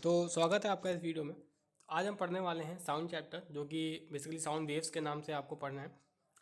तो स्वागत है आपका इस वीडियो में। आज हम पढ़ने वाले हैं साउंड चैप्टर, जो कि बेसिकली साउंड वेव्स के नाम से आपको पढ़ना है।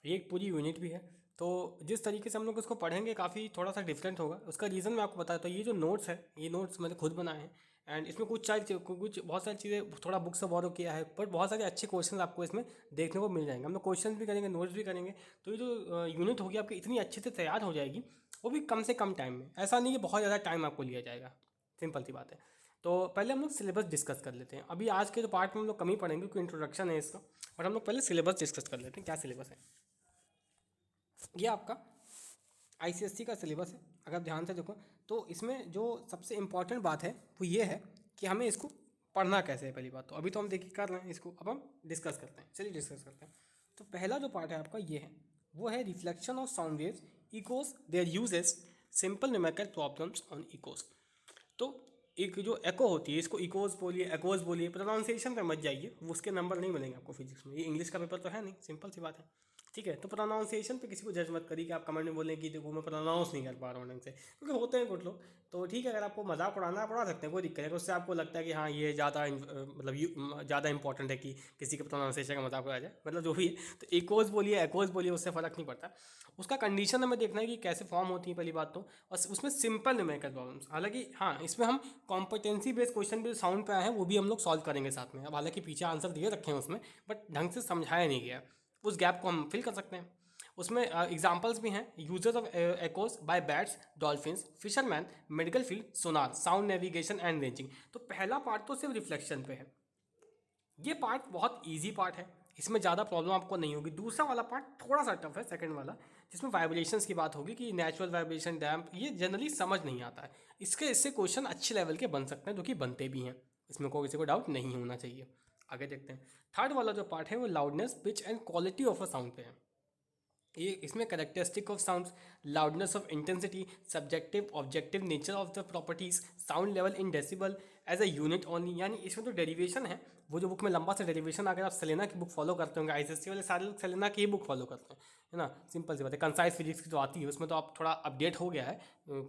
ये एक पूरी यूनिट भी है। तो जिस तरीके से हम लोग इसको पढ़ेंगे काफ़ी थोड़ा सा डिफरेंट होगा। उसका रीज़न मैं आपको बताता हूँ। ये जो नोट्स है, ये नोट्स मैंने खुद बनाए हैं एंड इसमें कुछ बहुत सारी चीज़ें थोड़ा बुक से बोरो किया है, पर बहुत सारे अच्छे क्वेश्चन आपको इसमें देखने को मिल जाएंगे। हम लोग क्वेश्चन भी करेंगे, नोट्स भी करेंगे। तो ये जो यूनिट होगी आपकी इतनी अच्छे से तैयार हो जाएगी, वो भी कम से कम टाइम में। ऐसा नहीं कि बहुत ज़्यादा टाइम आपको लिया जाएगा, सिंपल सी बात है। तो पहले हम लोग सिलेबस डिस्कस कर लेते हैं। अभी आज के जो पार्ट में हम लोग कम ही पढ़ेंगे क्योंकि इंट्रोडक्शन है इसका, और हम लोग पहले सिलेबस डिस्कस कर लेते हैं। क्या सिलेबस है? ये आपका आईसीएससी का सिलेबस है। अगर आप ध्यान से देखो तो इसमें जो सबसे इम्पॉर्टेंट बात है वो ये है कि हमें इसको पढ़ना कैसे है। पहली बात तो अभी तो हम देखिए कर रहे हैं इसको, अब हम डिस्कस करते हैं। चलिए डिस्कस करते हैं। तो पहला जो पार्ट है आपका ये है, वो है reflection of sound waves, Eeco, there uses, simple numerical problems on Eeco. तो एक जो एको होती है, इसको इकोज बोलिए, एकोज बोलिए, प्रोनाउंसिएशन पे मत जाइए, वो उसके नंबर नहीं मिलेंगे आपको फिजिक्स में। ये इंग्लिश का पेपर तो है नहीं, सिंपल सी बात है। ठीक है, तो प्रोनाउंसिएशन पे किसी को जज मत करिए कि आप कमेंट में बोलें कि देखो मैं प्रोनाउंस नहीं कर पा रहा हूँ ढंग से, क्योंकि होते हैं कुछ लोग। तो ठीक है, अगर आपको मजाक उड़ाना आप उड़ा सकते हैं, कोई दिक्कत है। उससे आपको लगता है कि हाँ ये ज़्यादा ज़्यादा इंपॉर्टेंट है कि किसी के प्रोनाउंसिएशन का मजाक उड़ाया जाए, मतलब जो भी है। तो इकोज बोलिए, एकोज बोलिए, उससे फ़र्क नहीं पड़ता। उसका कंडीशन हमें देखना है कि कैसे फॉर्म होती है पहली बात तो, और उसमें सिंपल न्यूमेरिकल प्रॉब्लम्स। हालांकि हाँ, इसमें हम कॉम्पिटेंसी बेस्ड क्वेश्चन भी साउंड पे आए हैं, वो भी हम लोग सॉल्व करेंगे साथ में। अब हालांकि पीछे आंसर दिए रखे हैं उसमें, बट ढंग से समझाया नहीं गया। उस गैप को हम फिल कर सकते हैं। उसमें एग्जाम्पल्स भी हैं। Users of echoes by bats, dolphins, fisherman, medical field, sonar, sound navigation and ranging. तो पहला पार्ट तो सिर्फ रिफ्लेक्शन पे है। ये पार्ट बहुत इजी पार्ट है, इसमें ज़्यादा प्रॉब्लम आपको नहीं होगी। दूसरा वाला पार्ट थोड़ा सा टफ है, सेकंड वाला, जिसमें वाइब्रेशंस की बात होगी कि नेचुरल वाइब्रेशन, डैम्प, ये जनरली समझ नहीं आता है। इससे क्वेश्चन अच्छे लेवल के बन सकते हैं, जो कि बनते भी हैं। इसमें कोई किसी को डाउट नहीं होना चाहिए। आगे देखते हैं। थर्ड वाला जो पार्ट है वो loudness, pitch and quality of a sound पे है। ये इसमें characteristic of sounds, loudness of intensity, subjective objective nature of the properties, sound level in decibel as a unit only. यानी इसमें तो डेरिवेशन है, वो जो बुक में लंबा सा डेरिवेशन, अगर आप सेलेना की बुक फॉलो करते होंगे, आईसीएससी वाले सारे लोग सेलेना की ही बुक फॉलो करते हैं, है ना। सिंपल सी बात है। कंसाइज फिजिक्स की जो आती है उसमें तो आप थोड़ा अपडेट हो गया है,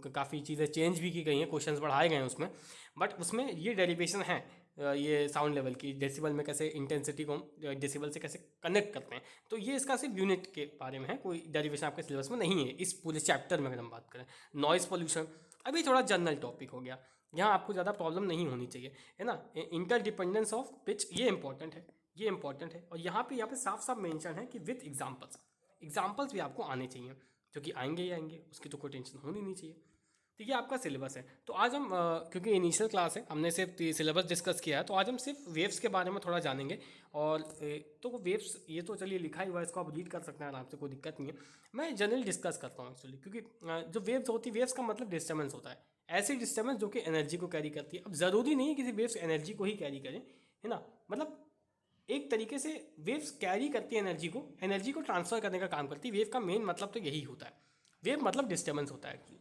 काफ़ी चीज़ें चेंज भी की गई हैं, क्वेश्चंस बढ़ाए गए हैं उसमें। बट उसमें ये डेरिवेशन है, ये साउंड लेवल की, डेसिबल में कैसे इंटेंसिटी को डेसिबल से कैसे कनेक्ट करते हैं। तो ये इसका सिर्फ यूनिट के बारे में है, कोई डेरिवेशन आपके सिलेबस में नहीं है इस पूरे चैप्टर में। अगर हम बात करें नॉइज़ पोल्यूशन, अभी थोड़ा जनरल टॉपिक हो गया, यहाँ आपको ज़्यादा प्रॉब्लम नहीं होनी चाहिए, है ना। इंटर डिपेंडेंस ऑफ पिच, ये इंपॉर्टेंट है, ये इंपॉर्टेंट है। और यहाँ पे साफ साफ मेंशन है कि विथ एग्जाम्पल्स, एग्जाम्पल्स भी आपको आने चाहिए, जो कि आएंगे ही आएंगे, उसकी तो कोई टेंशन होनी नहीं चाहिए। तो ये आपका सिलेबस है। तो आज हम क्योंकि इनिशियल क्लास है, हमने सिर्फ सिलेबस डिस्कस किया है, तो आज हम सिर्फ वेव्स के बारे में थोड़ा जानेंगे। और तो वेव्स ये तो चलिए लिखा ही हुआ है, इसको आप रीड कर सकते हैं आराम से, कोई दिक्कत नहीं है। मैं जनरली डिस्कस करता हूँ एक्चुअली, क्योंकि जो वेव्स होती है, वेव्स का मतलब डिस्टर्बेंस होता है, ऐसी डिस्टर्बेंस जो कि एनर्जी को कैरी करती है। अब ज़रूरी नहीं है किसी वेव्स एनर्जी को ही कैरी करें, है ना। मतलब एक तरीके से वेव्स कैरी करती है एनर्जी को ट्रांसफर करने का काम करती है। वेव का मेन मतलब तो यही होता है। वेव मतलब डिस्टर्बेंस होता है एक्चुअली।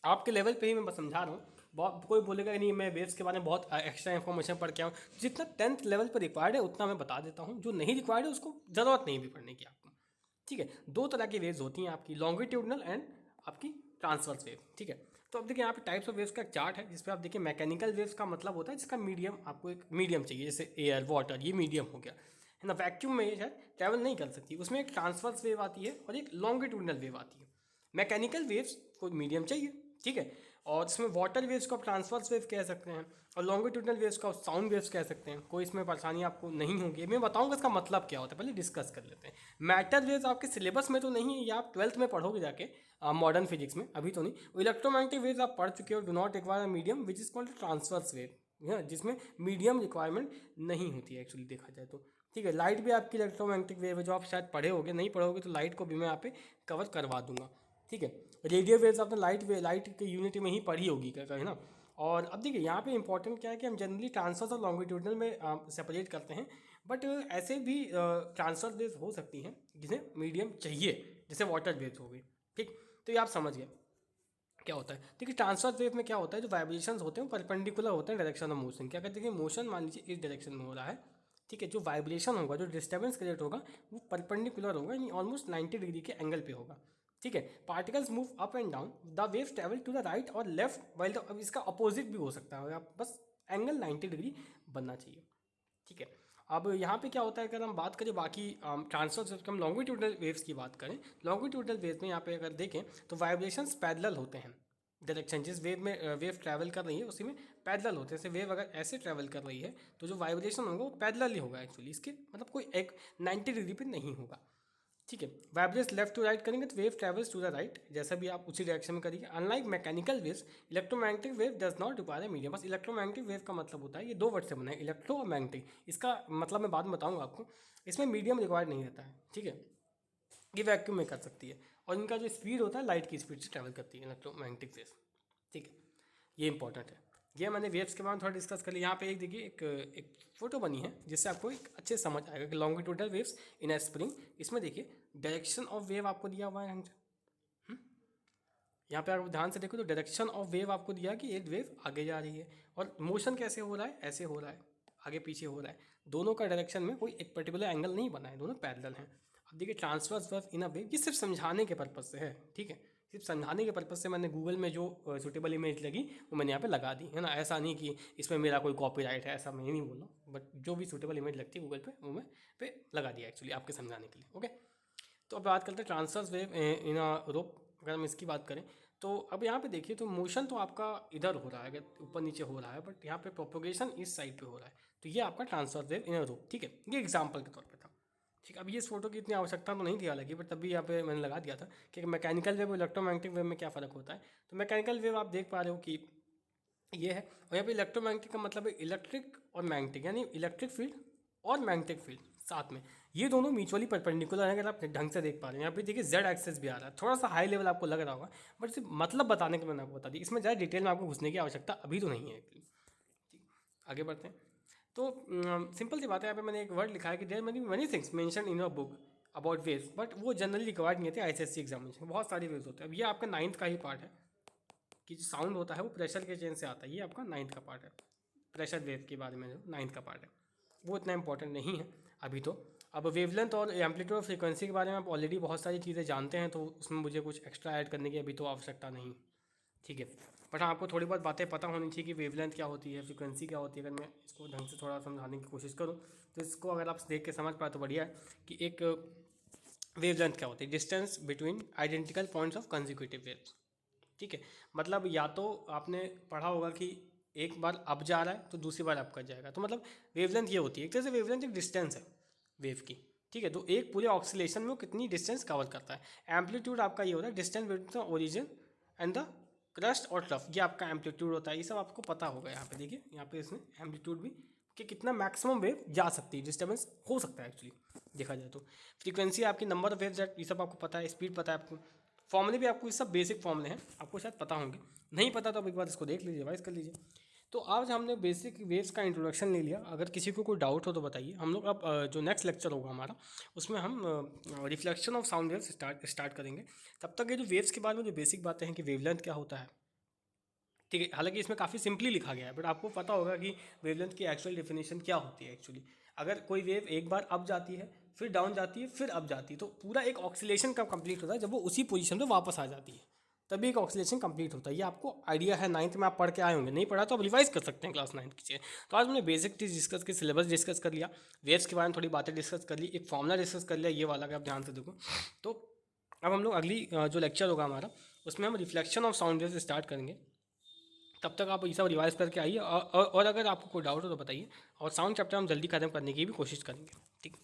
आपके लेवल पे ही मैं बस समझा रहा हूँ। बहुत कोई बोलेगा कि नहीं मैं वेव्स के बारे में बहुत एक्स्ट्रा इन्फॉर्मेशन पढ़ के आऊँ, जितना 10th लेवल पर रिक्वायर्ड है उतना मैं बता देता हूँ। जो नहीं रिक्वायर्ड है उसको ज़रूरत नहीं भी पढ़ने की आपको। ठीक है, दो तरह की वेव्स होती हैं आपकी, लॉन्गिट्यूडनल एंड आपकी ट्रांसवर्स वेव। ठीक है, तो अब देखिए यहाँ पे टाइप्स ऑफ वेव्स का एक चार्ट है, जिसपे आप देखिए मैकेनिकल वेव्स का मतलब होता है जिसका मीडियम, आपको एक मीडियम चाहिए, जैसे एयर, वाटर, ये मीडियम हो गया, है ना। वैक्यूम में ये शायद ट्रैवल नहीं कर सकती, उसमें एक ट्रांसवर्स वेव आती है और एक लॉन्गिट्यूडनल वेव आती है। मैकेनिकल वेव्स को मीडियम चाहिए, ठीक है। और इसमें वाटर वेव्स को आप ट्रांसवर्स वेव कह सकते हैं, और लॉन्गिट्यूडनल वेव्स को आप साउंड वेव्स कह सकते हैं। कोई इसमें परेशानी आपको नहीं होगी, मैं बताऊंगा इसका मतलब क्या होता है, पहले डिस्कस कर लेते हैं। मैटर वेव्स आपके सिलेबस में तो नहीं है, या आप 12th में पढ़ोगे जाके मॉडर्न फिजिक्स में, अभी तो नहीं। इलेक्ट्रोमैग्नेटिक वेव्स आप पढ़ चुके हो, do not require medium which is called transverse wave, जिसमें मीडियम रिक्वायरमेंट नहीं होती है एक्चुअली देखा जाए तो। ठीक है, लाइट भी आपकी इलेक्ट्रोमैग्नेटिक वेव है, जो आप शायद पढ़े होगे, नहीं पढ़ोगे तो लाइट को भी मैं यहाँ पे कवर करवा दूंगा। ठीक है, रेडियो वेव्स आपने लाइट के यूनिट में ही पढ़ी होगी क्या, है ना। और अब देखिए यहाँ पे इंपॉर्टेंट क्या है कि हम जनरली ट्रांसवर्स और लॉन्गिट्यूडनल में सेपरेट करते हैं, बट ऐसे भी ट्रांसफर वेव्स हो सकती हैं जिन्हें मीडियम चाहिए, जैसे वाटर वेव्स हो गई। ठीक, तो ये आप समझ गए क्या होता है। देखिए ट्रांसफर वेव में क्या होता है, जो वाइब्रेशंस होते हैं वो परपेंडिकुलर होते हैं डायरेक्शन ऑफ मोशन के। अगर देखिए मोशन मान लीजिए इस डायरेक्शन में हो रहा है, ठीक है, जो वाइब्रेशन होगा, जो डिस्टर्बेंस क्रिएट होगा, वो परपेंडिकुलर होगा, यानी ऑलमोस्ट 90 डिग्री के एंगल पे होगा। ठीक है, particles move up and down, the waves travel to the right और लेफ्ट, वाइल अब इसका अपोजिट भी हो सकता है, आप बस एंगल 90 डिग्री बनना चाहिए। ठीक है, अब यहाँ पे क्या होता है, अगर हम बात करें बाकी ट्रांसवर्स वेव्स, हम लॉन्गिट्यूडनल वेव्स की बात करें, लॉन्गिट्यूडनल वेव्स में यहाँ पे अगर देखें तो वाइब्रेशंस पैरेलल होते हैं। डायरेक्शन जिस वेव में वेव ट्रैवल कर रही है उसी में पैरेलल होते हैं। जैसे वेव अगर ऐसे ट्रैवल कर रही है तो जो वाइब्रेशन होगा वो पैरेलल ही होगा एक्चुअली, इसके मतलब कोई एक 90 डिग्री पे नहीं होगा। ठीक है, वाइब्रेट्स लेफ्ट टू राइट करेंगे तो wave travels to the right, जैसा भी आप उसी डायरेक्शन में करिए। Unlike mechanical waves, electromagnetic wave does not require medium. बस इलेक्ट्रोमैग्नेटिक वेव का मतलब होता है, ये 2 वर्ड से बना है, इलेक्ट्रो और मैग्नेटिक। इसका मतलब मैं बाद में बताऊंगा आपको। इसमें मीडियम रिक्वायर्ड नहीं रहता है। ठीक है, ये वैक्यूम में कर सकती है और इनका जो स्पीड होता है लाइट की स्पीड से ट्रैवल करती है इलेक्ट्रोमैग्नेटिक वेव। ठीक है, ये इंपॉर्टेंट है। ये मैंने वेव्स के बारे में थोड़ा डिस्कस कर लिया। यहाँ पे एक देखिए एक फोटो बनी है जिससे आपको एक अच्छे से समझ आएगा कि longitudinal waves in A spring. इसमें देखिए डायरेक्शन ऑफ वेव आपको दिया हुआ है। यहाँ पे आप ध्यान से देखो तो डायरेक्शन ऑफ वेव आपको दिया कि एक वेव आगे जा रही है और मोशन कैसे हो रहा है, ऐसे हो रहा है, आगे पीछे हो रहा है। दोनों का डायरेक्शन में कोई एक पर्टिकुलर एंगल नहीं बना है, दोनों पैरेलल हैं। अब देखिए transverse wave in a wave, ये सिर्फ समझाने के पर्पज से है। ठीक है, सिर्फ समझाने के पर्पज से मैंने गूगल में जो सुटेबल इमेज लगी वो मैंने यहाँ पे लगा दी है ना। ऐसा नहीं कि इसमें मेरा कोई कॉपीराइट है, ऐसा मैं नहीं बोल रहा हूँ, बट जो भी सुटेबल इमेज लगती है गूगल पे वो मैं पे लगा दिया एक्चुअली आपके समझाने के लिए। ओके, तो अब बात करते हैं ट्रांसवर्स वेव इन अ रोप। अगर हम इसकी बात करें तो अब यहाँ पे देखिए तो मोशन तो आपका इधर हो रहा है, अगर ऊपर नीचे हो रहा है, बट यहाँ पे प्रोपोगेशन इस साइड पे हो रहा है। तो ये आपका ट्रांसवर्स वेव इन अ रोप। ठीक है, ये एग्जांपल के तौर पे था। ठीक है, अब ये इस फोटो की इतनी आवश्यकता तो नहीं थी हालांकि, बट तब भी यहाँ पे मैंने लगा दिया था कि मैकेनिकल वेव और इलेक्ट्रोमैग्नेटिक वेव में क्या फ़र्क होता है। तो मैकेनिकल वेव आप देख पा रहे हो कि ये है, और यहाँ पे इलेक्ट्रोमैग्नेटिक का मतलब है इलेक्ट्रिक और मैग्नेटिक, यानी इलेक्ट्रिक फील्ड और मैग्नेटिक फील्ड साथ में, ये दोनों म्यूचुअली परपेंडिकुलर हैं। अगर आप ढंग से देख पा रहे हैं, यहाँ पे देखिए जेड एक्सेस भी आ रहा है, थोड़ा सा हाई लेवल आपको लग रहा होगा, बट सिर्फ मतलब बताने के लिए मैंने आपको बता दी, इसमें ज़्यादा डिटेल में आपको घुसने की आवश्यकता अभी तो नहीं है। ठीक, आगे बढ़ते हैं। तो सिंपल सी बात है, यहाँ पे मैंने एक वर्ड लिखा है कि their money things mention in your book about waves, but वो जनरली रिक्वायर्ड नहीं थे आईसीएससी एग्जामिनेशन। बहुत सारी वेव्स होते हैं। अब ये आपका 9th का ही पार्ट है कि जो साउंड होता है वो प्रेशर के चेंज से आता है। ये आपका 9th का पार्ट है, प्रेशर वेव के बारे में जो 9th का पार्ट है वो इतना इंपॉर्टेंट नहीं है अभी तो। अब वेवलेंथ और एम्पलीट्यूड और फ्रीक्वेंसी के बारे में आप ऑलरेडी बहुत सारी चीज़ें जानते हैं, तो उसमें मुझे कुछ एक्स्ट्रा ऐड करने की अभी तो आवश्यकता नहीं। ठीक है, बट हाँ आपको थोड़ी बहुत बातें पता होनी चाहिए कि वेवलेंथ क्या होती है, फ्रीक्वेंसी क्या होती है। अगर मैं इसको ढंग से थोड़ा समझाने की कोशिश करूँ तो इसको अगर आप देख के समझ पाए तो बढ़िया है कि एक वेवलेंथ क्या होती है, distance between identical points of consecutive waves. ठीक है, मतलब या तो आपने पढ़ा होगा कि एक बार अप जा रहा है तो दूसरी बार अप कर जाएगा, तो मतलब वेवलेंथ ये होती है। एक तरह से वेवलेंथ एक डिस्टेंस है वेव की। ठीक है, तो एक पूरे ऑक्सीलेशन में वो कितनी डिस्टेंस कवर करता है। एम्पलीट्यूड आपका ये होता है distance between the origin and the crust और ट्रफ, ये आपका एम्पलीट्यूड होता है। ये सब आपको पता होगा। यहाँ पे देखिए, यहाँ पे इसने एम्पलीट्यूड भी कि कितना मैक्सिमम वेव जा सकती है, डिस्टर्बेंस हो सकता है एक्चुअली देखा जाए तो। फ्रीक्वेंसी आपकी नंबर ऑफ वेव्स, ये सब आपको पता है। स्पीड पता है आपको। फॉर्मूले भी आपको, ये सब बेसिक फॉर्मूले हैं, आपको शायद पता होंगे। नहीं पता तो आप एक बार इसको देख लीजिए, रिवाइज कर लीजिए। तो आज हमने बेसिक वेव्स का इंट्रोडक्शन ले लिया। अगर किसी को कोई डाउट हो तो बताइए। हम लोग अब जो नेक्स्ट लेक्चर होगा हमारा उसमें हम reflection of sound waves start करेंगे। तब तक ये जो वेव्स के बारे में जो बेसिक बातें हैं कि वेवलेंथ क्या होता है, ठीक है, हालांकि इसमें काफ़ी सिंपली लिखा गया है, बट आपको पता होगा कि वेवलेंथ की एक्चुअल डेफिनेशन क्या होती है एक्चुअली। अगर कोई वेव एक बार अप जाती है, फिर डाउन जाती है, फिर अप जाती है, तो पूरा एक ऑक्सीलेशन कब कंप्लीट होता है, जब वो उसी पोजीशन पे वापस आ जाती है, तभी एक ऑक्सीलेशन कंप्लीट होता है। ये आपको आइडिया है, 9th में आप पढ़ के आए होंगे। नहीं पढ़ा तो आप रिवाइज कर सकते हैं क्लास 9th की। तो आज हमने बेसिक चीज़ डिस्कस की, सिलेबस डिस्कस कर लिया, वेव्स के बारे में थोड़ी बातें डिस्कस कर ली, एक फॉर्मूला डिस्कस कर लिया ये वाला, अगर आप ध्यान से देखो तो। अब हम लोग अगली जो लेक्चर होगा हमारा उसमें हम reflection of sound waves start करेंगे। तब तक आप ये सब रिवाइज करके आइए, और अगर आपको कोई डाउट हो तो बताइए, और साउंड चैप्टर हम जल्दी खत्म करने की भी कोशिश करेंगे। ठीक।